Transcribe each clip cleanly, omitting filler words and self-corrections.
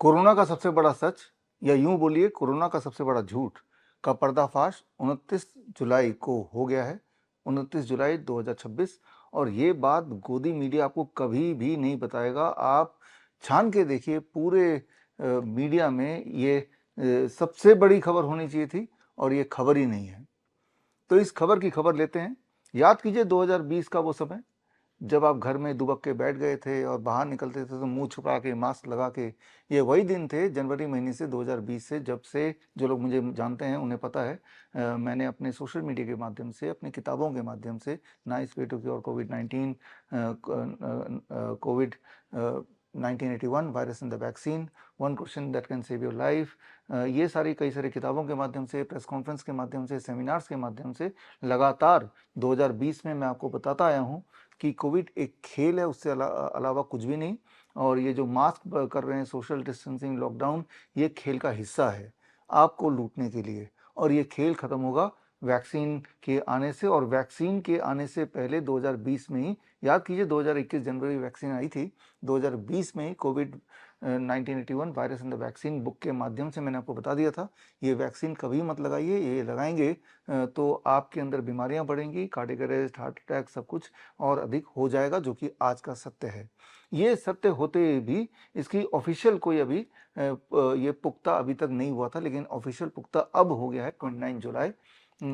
Corona का सबसे बड़ा सच या यूं बोलिए कोरोना का सबसे बड़ा झूठ का पर्दाफाश 29 जुलाई को हो गया है। 29 जुलाई 2026। और ये बात गोदी मीडिया आपको कभी भी नहीं बताएगा। आप छान के देखिए, पूरे मीडिया में ये सबसे बड़ी खबर होनी चाहिए थी और ये खबर ही नहीं है। तो इस खबर की खबर लेते हैं। याद कीजिए 2020 का वो समय, जब आप घर में दुबक के बैठ गए थे और बाहर निकलते थे तो मुंह छुपा के, मास्क लगा के। ये वही दिन थे जनवरी महीने से 2020 से, जब से जो लोग मुझे जानते हैं उन्हें पता है, मैंने अपने सोशल मीडिया के माध्यम से, अपनी किताबों के माध्यम से, नाइस वे टू क्योर कोविड-19, COVID 1981, virus in the vaccine, one question that can save your life, ये सारी कई सारी किताबों के माध्यम से, प्रेस कॉन्फ्रेंस के माध्यम से, सेमिनार्स के माध्यम से लगातार 2020 में मैं आपको बताता आया हूँ कि कोविड एक खेल है, उससे अलावा कुछ भी नहीं। और ये जो मास्क कर रहे हैं, सोशल डिस्टेंसिंग, लॉकडाउन, ये खेल का हिस्सा है आपको लूटने के लिए। और ये खेल खत्म होगा वैक्सीन के आने से। और वैक्सीन के आने से पहले 2020 में ही, याद कीजिए 2021 जनवरी वैक्सीन आई थी, 2020 में ही Covid 1981, virus in the vaccine book के माध्यम से मैंने आपको बता दिया था, ये वैक्सीन कभी मत लगाइए, ये लगाएंगे तो आपके अंदर बीमारियां बढ़ेंगी, कार्डियक अरेस्ट, हार्ट अटैक, सब कुछ और अधिक हो जाएगा, जो कि आज का सत्य है। ये सत्य होते भी इसकी ऑफिशियल कोई अभी ये पुख्ता अभी तक नहीं हुआ था, लेकिन ऑफिशियल पुख्ता अब हो गया है 29 जुलाई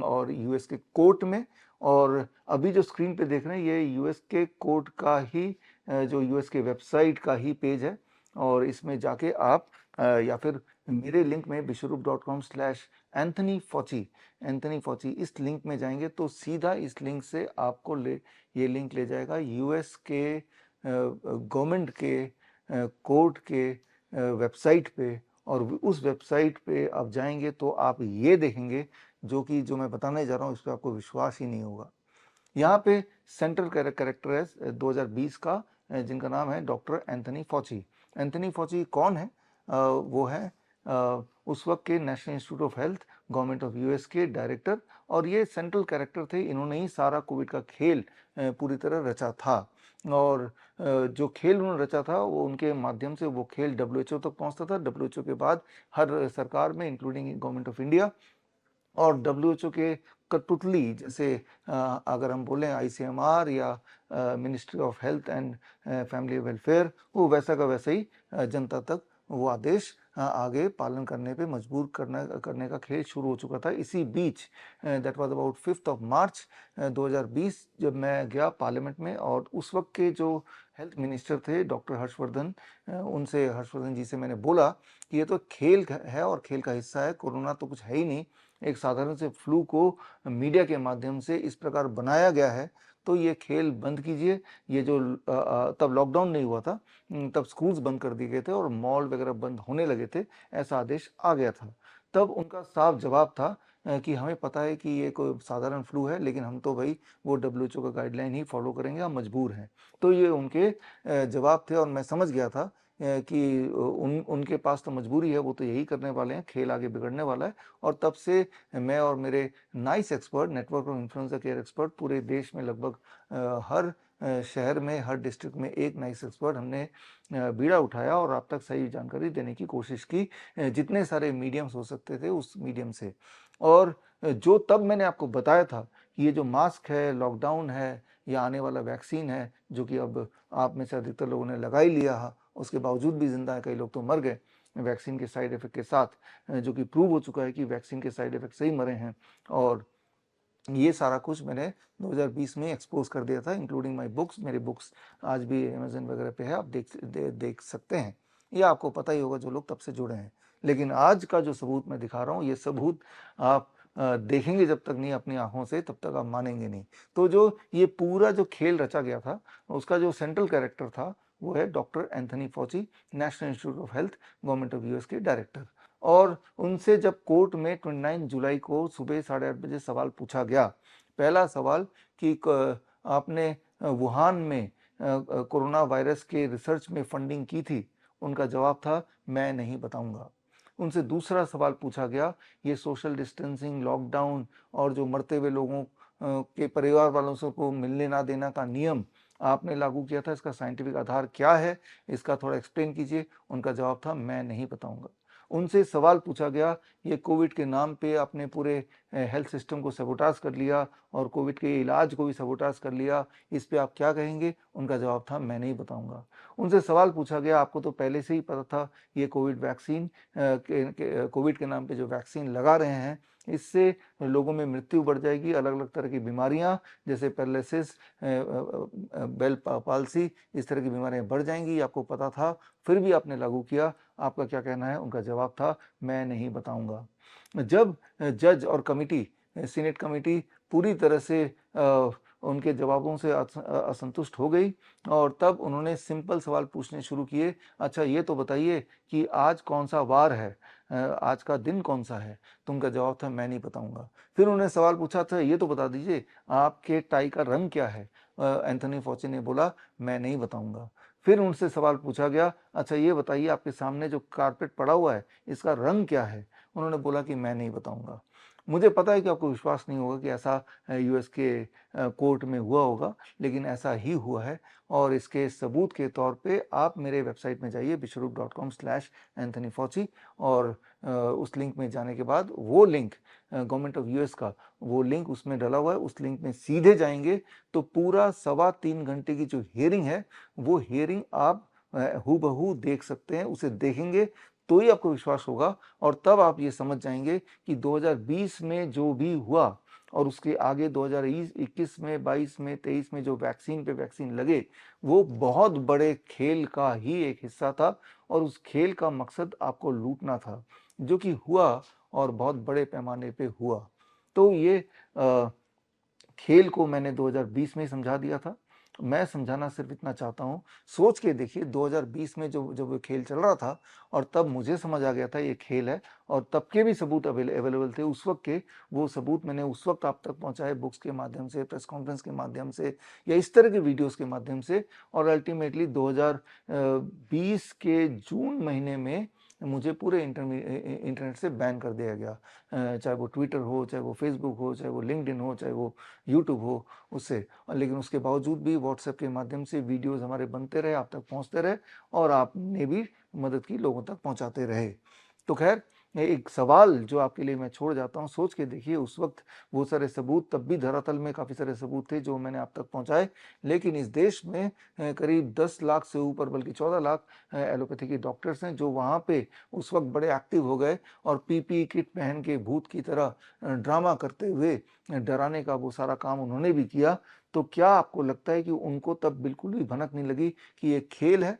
और यूएस के कोर्ट में। और अभी जो स्क्रीन पे देख रहे हैं, ये यूएस के कोर्ट का ही जो यूएस के वेबसाइट का ही पेज है। और इसमें जाके आप या फिर मेरे लिंक में bishrup.com/एंथनी फॉची, इस लिंक में जाएंगे तो सीधा इस लिंक से आपको ये लिंक ले जाएगा यूएस के गवर्नमेंट के कोर्ट के वेबसाइट पे। और उस वेबसाइट पे आप जाएंगे तो आप ये देखेंगे, जो मैं बताने जा रहा हूँ, इस पर आपको विश्वास ही नहीं होगा। यहाँ पे सेंट्रल कैरेक्टर है 2020 का, जिनका नाम है डॉक्टर एंथनी फॉची। एंथनी फॉची कौन है? वो है उस वक्त के national institute of health, government of US के डायरेक्टर। और ये सेंट्रल कैरेक्टर थे, इन्होंने ही सारा कोविड का खेल पूरी तरह रचा था। और जो खेल उन्होंने रचा था, वो उनके माध्यम से वो खेल डब्ल्यूएचओ तक पहुंचता था। डब्ल्यूएचओ के बाद हर सरकार में, इंक्लूडिंग गवर्नमेंट ऑफ इंडिया, और डब्ल्यूएचओ के कठपुतली, जैसे अगर हम बोलें आईसीएमआर या ministry of health and family welfare, वो वैसा का वैसा ही जनता तक वो आदेश आगे पालन करने पे मजबूर करने का खेल शुरू हो चुका था। इसी बीच दैट वाज अबाउट 5 मार्च 2020, जब मैं गया पार्लियामेंट में, और उस वक्त के जो हेल्थ मिनिस्टर थे डॉक्टर हर्षवर्धन, हर्षवर्धन जी से मैंने बोला कि ये तो खेल है और खेल का हिस्सा है, कोरोना तो कुछ है ही नहीं, एक साधारण से फ्लू को मीडिया के माध्यम से इस प्रकार बनाया गया है, तो ये खेल बंद कीजिए। ये जो तब लॉकडाउन नहीं हुआ था, तब स्कूल्स बंद कर दिए गए थे और मॉल वगैरह बंद होने लगे थे, ऐसा आदेश आ गया था। तब उनका साफ जवाब था कि हमें पता है कि ये कोई साधारण फ्लू है, लेकिन हम तो भाई वो डब्ल्यूएचओ का गाइडलाइन ही फॉलो करेंगे, हम मजबूर हैं। तो ये उनके जवाब थे, और मैं समझ गया था कि उनके पास तो मजबूरी है, वो तो यही करने वाले हैं, खेल आगे बिगड़ने वाला है। और तब से मैं और मेरे nice expert, network of influenza care expert, पूरे देश में लगभग हर शहर में, हर डिस्ट्रिक्ट में एक नाइस एक्सपर्ट हमने बीड़ा उठाया और आप तक सही जानकारी देने की कोशिश की, जितने सारे मीडियम्स हो सकते थे उस मीडियम से। और जो तब मैंने आपको बताया था कि ये जो मास्क है, लॉकडाउन है, या आने वाला वैक्सीन है, जो कि अब आप में से अधिकतर लोगों ने लगा ही लिया, उसके बावजूद भी जिंदा है, कई लोग तो मर गए वैक्सीन के साइड इफेक्ट के साथ, जो कि प्रूव हो चुका है कि वैक्सीन के साइड इफेक्ट से ही मरे हैं। और ये सारा कुछ मैंने 2020 में एक्सपोज कर दिया था, इंक्लूडिंग माय बुक्स। मेरे बुक्स आज भी अमेजन वगैरह पे है, आप देख सकते हैं। ये आपको पता ही होगा जो लोग तब से जुड़े हैं। लेकिन आज का जो सबूत मैं दिखा रहा हूँ, ये सबूत आप देखेंगे जब तक नहीं अपनी आंखों से, तब तक आप मानेंगे नहीं। तो जो ये पूरा जो खेल रचा गया था, उसका जो सेंट्रल कैरेक्टर था, वो है doctor Anthony Fauci, national institute of health, government of US के डायरेक्टर। और उनसे जब कोर्ट में 29 जुलाई को सुबह 8:30 बजे सवाल पूछा गया, पहला सवाल कि आपने वुहान में कोरोना वायरस के रिसर्च में फंडिंग की थी, उनका जवाब था मैं नहीं बताऊंगा। उनसे दूसरा सवाल पूछा गया, ये सोशल डिस्टेंसिंग, लॉकडाउन और जो मरते हुए लोगों के परिवार वालों से को मिलने ना देना का नियम, आपने लागू किया था, इसका साइंटिफिक आधार क्या है, इसका थोड़ा एक्सप्लेन कीजिए। उनका जवाब था, मैं नहीं बताऊंगा। उनसे सवाल पूछा गया, ये कोविड के नाम पे आपने पूरे हेल्थ सिस्टम को सबोटाज कर लिया और कोविड के इलाज को भी सबोटाज कर लिया, इस पे आप क्या कहेंगे? उनका जवाब था, मैं नहीं बताऊंगा। उनसे सवाल पूछा गया, आपको तो पहले से ही पता था ये कोविड वैक्सीन कोविड के नाम पे जो वैक्सीन लगा रहे हैं, इससे लोगों में मृत्यु बढ़ जाएगी, अलग अलग तरह की बीमारियां जैसे पैरालिसिस, बेल पाल्सी, इस तरह की बीमारियां बढ़ जाएंगी, आपको पता था, फिर भी आपने लागू किया। आपका क्या कहना है? उनका जवाब था, मैं नहीं बताऊंगा। जब जज और कमिटी, सीनेट कमिटी पूरी तरह से उनके जवाबों से असंतुष्ट हो गई और तब उन्होंने सिंपल सवाल पूछने शुरू किए। अच्छा ये तो बताइए कि आज कौन सा वार है, आज का दिन कौन सा है? तो उनका जवाब था, मैं नहीं बताऊंगा। फिर उन्होंने सवाल पूछा था, ये तो बता दीजिए आपके टाई का रंग क्या है? एंथनी फॉची ने बोला, मैं नहीं बताऊंगा। फिर उनसे सवाल पूछा गया, अच्छा ये बताइए आपके सामने जो कारपेट पड़ा हुआ है, इसका रंग क्या है? उन्होंने बोला कि मैं नहीं बताऊंगा। मुझे पता है कि आपको विश्वास नहीं होगा कि ऐसा यूएस के कोर्ट में हुआ होगा, लेकिन ऐसा ही हुआ है। और इसके सबूत के तौर पे आप मेरे वेबसाइट में जाइए bishrup.com/एंथनी फॉची, और उस लिंक में जाने के बाद वो लिंक गवर्नमेंट ऑफ यूएस का वो लिंक उसमें डला हुआ है, उस लिंक में सीधे जाएंगे तो पूरा 3.25 घंटे की जो हियरिंग है, वो हियरिंग आप हूबहू देख सकते हैं। उसे देखेंगे तो ही आपको विश्वास होगा, और तब आप ये समझ जाएंगे कि 2020 में जो भी हुआ और उसके आगे 2021 में, 22 में, 23 में जो वैक्सीन पे वैक्सीन लगे, वो बहुत बड़े खेल का ही एक हिस्सा था, और उस खेल का मकसद आपको लूटना था, जो कि हुआ और बहुत बड़े पैमाने पे हुआ। तो ये खेल को मैंने 2020 में ही समझा दिया था। मैं समझाना सिर्फ इतना चाहता हूँ, सोच के देखिए 2020 में जो जब वो खेल चल रहा था, और तब मुझे समझ आ गया था ये खेल है, और तब के भी सबूत अवेलेबल थे उस वक्त के, वो सबूत मैंने उस वक्त आप तक पहुंचाए, बुक्स के माध्यम से, प्रेस कॉन्फ्रेंस के माध्यम से, या इस तरह के वीडियोस के माध्यम से। और अल्टीमेटली 2020 के जून महीने में मुझे पूरे इंटरनेट से बैन कर दिया गया, चाहे वो ट्विटर हो, चाहे वो फेसबुक हो, चाहे वो लिंक्डइन हो, चाहे वो यूट्यूब हो, उससे। लेकिन उसके बावजूद भी व्हाट्सएप के माध्यम से वीडियोस हमारे बनते रहे, आप तक पहुंचते रहे, और आपने भी मदद की, लोगों तक पहुंचाते रहे। तो खैर, एक सवाल जो आपके लिए मैं छोड़ जाता हूं, सोच के देखिए उस वक्त वो सारे सबूत, तब भी धरातल में काफ़ी सारे सबूत थे जो मैंने आप तक पहुंचाए, लेकिन इस देश में करीब 10 लाख से ऊपर, बल्कि 14 लाख एलोपैथी के डॉक्टर्स हैं जो वहाँ पे उस वक्त बड़े एक्टिव हो गए, और पीपीई किट पहन के भूत की तरह ड्रामा करते हुए डराने का वो सारा काम उन्होंने भी किया। तो क्या आपको लगता है कि उनको तब बिल्कुल भी भनक नहीं लगी कि ये खेल है?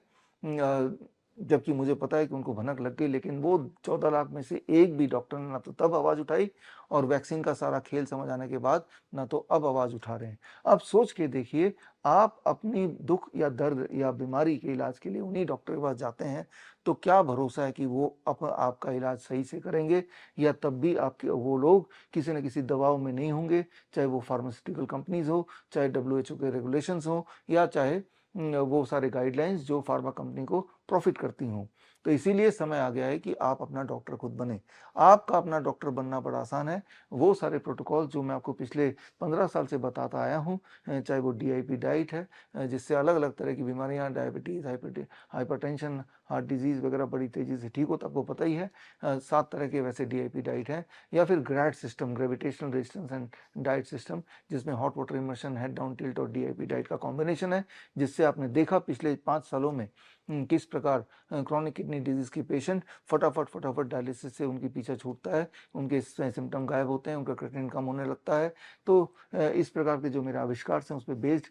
जबकि मुझे पता है कि उनको भनक लग गई, लेकिन वो 14 लाख में से एक भी डॉक्टर ने ना तो तब आवाज़ उठाई, और वैक्सीन का सारा खेल समझ आने के बाद ना तो अब आवाज़ उठा रहे हैं। अब सोच के देखिए, आप अपनी दुख या दर्द या बीमारी के इलाज के लिए उन्हीं डॉक्टर के पास जाते हैं, तो क्या भरोसा है कि वो आपका इलाज सही से करेंगे, या तब भी आपके वो लोग किसी न किसी दबाव में नहीं होंगे, चाहे वो फार्मास्यूटिकल कंपनीज हो, चाहे डब्ल्यूएचओ के रेगुलेशंस हो, या चाहे वो सारे गाइडलाइंस जो फार्मा कंपनी को प्रॉफिट करती हों। तो इसीलिए समय आ गया है कि आप अपना डॉक्टर खुद बने। आपका अपना डॉक्टर बनना बड़ा आसान है। वो सारे प्रोटोकॉल जो मैं आपको पिछले 15 साल से बताता आया हूँ, चाहे वो डीआईपी डाइट है, जिससे अलग अलग तरह की बीमारियां, डायबिटीज़, हाइपरटेंशन, हार्ट डिजीज़ वगैरह बड़ी तेज़ी से ठीक होता, आपको पता ही है। 7 तरह के वैसे डीआईपी डाइट हैं, या फिर GRAD system, gravitational resistance and diet system, जिसमें hot water immersion, head down tilt और डीआईपी डाइट का कॉम्बिनेशन है, जिससे आपने देखा पिछले 5 सालों में किस प्रकार क्रॉनिक किडनी डिजीज के पेशेंट फटाफट डायलिसिस से उनकी पीछा छूटता है, उनके सिम्टम गायब होते हैं, उनका क्रिएटिनिन कम होने लगता है। तो इस प्रकार के जो मेरे आविष्कार हैं उस पर बेस्ड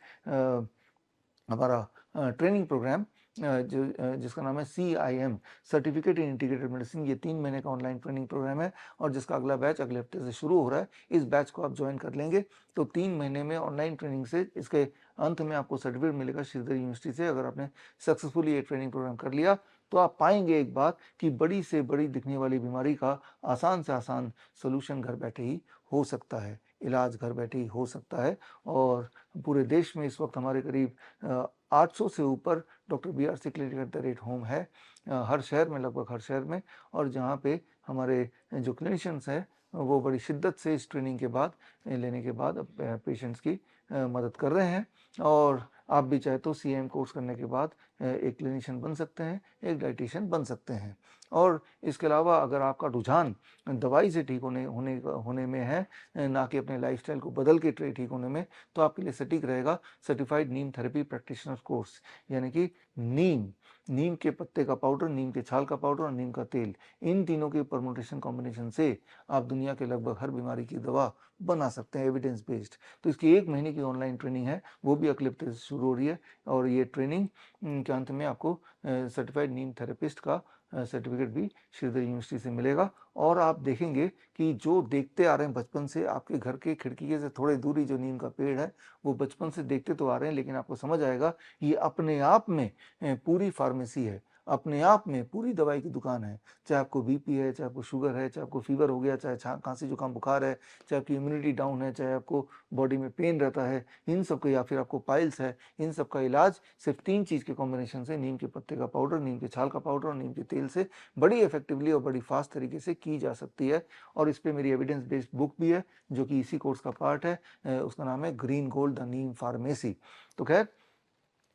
हमारा ट्रेनिंग प्रोग्राम, जिसका नाम है CIM, certificate in integrated medicine, ये 3 महीने का ऑनलाइन ट्रेनिंग प्रोग्राम है, और जिसका अगला बैच अगले हफ्ते से शुरू हो रहा है। इस बैच को आप ज्वाइन कर लेंगे तो 3 महीने में ऑनलाइन ट्रेनिंग से इसके अंत में आपको सर्टिफिकेट मिलेगा श्रीधर यूनिवर्सिटी से। अगर आपने सक्सेसफुली ये ट्रेनिंग प्रोग्राम कर लिया, तो आप पाएंगे एक बात कि बड़ी से बड़ी दिखने वाली बीमारी का आसान से आसान सोल्यूशन घर बैठे ही हो सकता है, इलाज घर बैठे ही हो सकता है। और पूरे देश में इस वक्त हमारे करीब 800 से ऊपर doctor BRC clinic at the rate home है, हर शहर में, लगभग हर शहर में। और जहाँ पे हमारे जो क्लिनिशियंस हैं वो बड़ी शिद्दत से इस ट्रेनिंग के बाद, लेने के बाद पेशेंट्स की मदद कर रहे हैं। और आप भी चाहे तो CIM कोर्स करने के बाद एक क्लिनिशियन बन सकते हैं, एक डाइटिशियन बन सकते हैं। और इसके अलावा अगर आपका रुझान दवाई से ठीक होने में है, ना कि अपने लाइफस्टाइल को बदल के ठीक होने में, तो आपके लिए सटीक रहेगा सर्टिफाइड नीम थेरेपी प्रैक्टिशनर कोर्स, यानी कि नीम के पत्ते का पाउडर, नीम के छाल का पाउडर और नीम का तेल, इन तीनों के परमुटेशन कॉम्बिनेशन से आप दुनिया के लगभग हर बीमारी की दवा बना सकते हैं, एविडेंस बेस्ड। तो इसकी 1 महीने की ऑनलाइन ट्रेनिंग है, वो भी अगले हफ्ते से शुरू हो रही है। और ये ट्रेनिंग के अंत में आपको सर्टिफाइड नीम थेरेपिस्ट का सर्टिफिकेट भी श्रीधर यूनिवर्सिटी से मिलेगा। और आप देखेंगे कि जो देखते आ रहे हैं बचपन से, आपके घर के खिड़की के से थोड़े दूरी जो नीम का पेड़ है, वो बचपन से देखते तो आ रहे हैं, लेकिन आपको समझ आएगा ये अपने आप में पूरी फार्मेसी है, अपने आप में पूरी दवाई की दुकान है। चाहे आपको बीपी है, चाहे आपको शुगर है, चाहे आपको फीवर हो गया, चाहे खांसी जुकाम बुखार है, चाहे आपकी इम्यूनिटी डाउन है, चाहे आपको बॉडी में पेन रहता है, इन सब का, या फिर आपको पाइल्स है, इन सब का इलाज सिर्फ 3 चीज़ के कॉम्बिनेशन से, नीम के पत्ते का पाउडर, नीम के छाल का पाउडर और नीम के तेल से बड़ी इफेक्टिवली और बड़ी फास्ट तरीके से की जा सकती है। और इस पर मेरी एविडेंस बेस्ड बुक भी है जो कि इसी कोर्स का पार्ट है, उसका नाम है green gold the Neem pharmacy. तो खैर,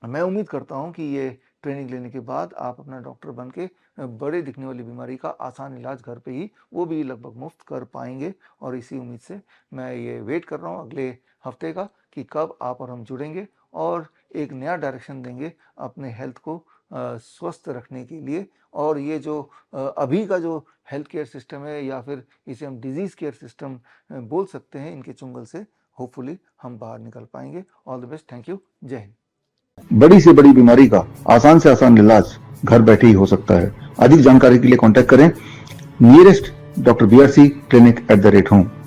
मैं उम्मीद करता हूं कि ये ट्रेनिंग लेने के बाद आप अपना डॉक्टर बन के बड़े दिखने वाली बीमारी का आसान इलाज घर पे ही, वो भी लगभग मुफ्त कर पाएंगे। और इसी उम्मीद से मैं ये वेट कर रहा हूँ अगले हफ्ते का कि कब आप और हम जुड़ेंगे और एक नया डायरेक्शन देंगे अपने हेल्थ को स्वस्थ रखने के लिए। और ये जो अभी का जो हेल्थ केयर सिस्टम है, या फिर इसे हम डिजीज़ केयर सिस्टम बोल सकते हैं, इनके चुंगल से होपफुली हम बाहर निकल पाएंगे। All the best, thank you, जय हिंद। बड़ी से बड़ी बीमारी का आसान से आसान इलाज घर बैठे ही हो सकता है। अधिक जानकारी के लिए कांटेक्ट करें नियरेस्ट डॉक्टर BRC clinic@home।